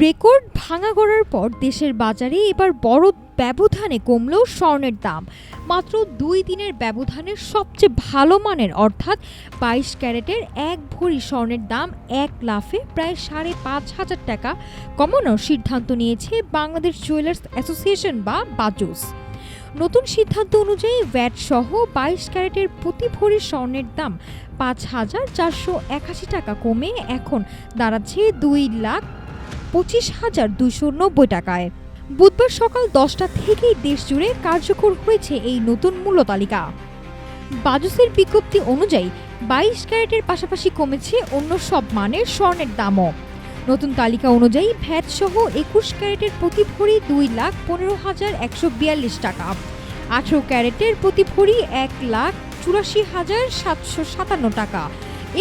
Record ভাঙা গড়ার পর দেশের বাজারে এবার বড় ব্যবধানে কমল স্বর্ণের দাম। মাত্র 2 দিনের ব্যবধানে সবচেয়ে ভালো মানের অর্থাৎ 22 ক্যারেটের 1 ভরি স্বর্ণের দাম এক লাফে প্রায় 5,500 টাকা কমানোর সিদ্ধান্ত নিয়েছে বাংলাদেশ জুয়েলার্স অ্যাসোসিয়েশন বা বাজুস। নতুন সিদ্ধান্ত অনুযায়ী ভ্যাট সহ 22 ক্যারেটের প্রতি ভরি স্বর্ণের দাম 5,481 টাকা কমে এখন দাঁড়াচ্ছে 2,25,290 টাকায়। বুধবার সকাল 10টা থেকেই দেশজুড়ে কার্যকর হয়েছে এই নতুন মূল্য তালিকা। বাজুসের বিজ্ঞপ্তি অনুযায়ী 22 ক্যারেটের পাশাপাশি কমেছে অন্য সব মানের স্বর্ণের দামও। নতুন তালিকা অনুযায়ী ভ্যাট সহ 21 ক্যারেটের প্রতি ভরি 2,15,142 টাকা, 18 ক্যারেটের প্রতি ভরি 1,84,757 টাকা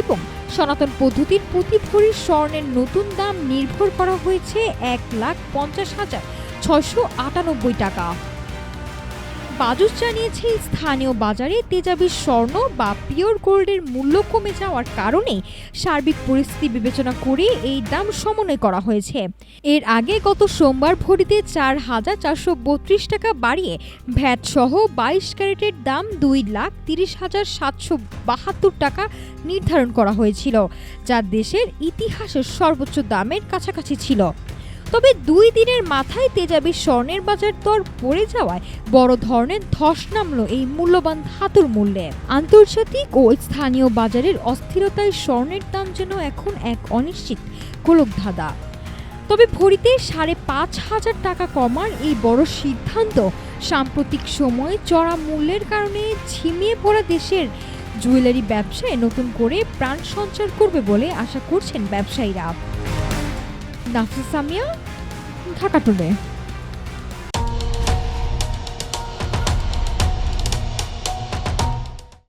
এবং সনাতন পদ্ধতির প্রতি ভরি স্বর্ণের নতুন দাম নির্ভর করা হয়েছে 1,50,698 টাকা। বাজুস জানিয়েছে স্থানীয় বাজারে তেজাবি স্বর্ণ বা পিওর গোল্ডের মূল্য কমে যাওয়ার কারণে সার্বিক পরিস্থিতি বিবেচনা করে এই দাম সমন্বয় করা হয়েছে। এর আগে গত সোমবার ভরিতে 4,432 টাকা বাড়িয়ে ভ্যাট সহ 22 ক্যারেটের দাম 2,30,772 টাকা নির্ধারণ করা হয়েছিল, যা দেশের ইতিহাসের সর্বোচ্চ দামের কাছাকাছি ছিল। তবে 2 দিনের মাথায় তেজাবি স্বর্ণের বাজার দর পড়ে যাওয়ায় বড় ধরনের ধস নামল এই মূল্যবান ধাতুর মূল্যে। আন্তর্জাতিক ও স্থানীয় বাজারের অস্থিরতায় স্বর্ণের দাম যেন এখন এক অনিশ্চিত গোলকধাঁধা। তবে ভরিতে 5,500 টাকা কমার এই বড় সিদ্ধান্ত সাম্প্রতিক সময়ে চড়া মূল্যের কারণে ঝিমিয়ে পড়া দেশের জুয়েলারি ব্যবসায় নতুন করে প্রাণ সঞ্চার করবে বলে আশা করছেন ব্যবসায়ীরা। নাফিসা সামিয়া, ঢাকা টুডে।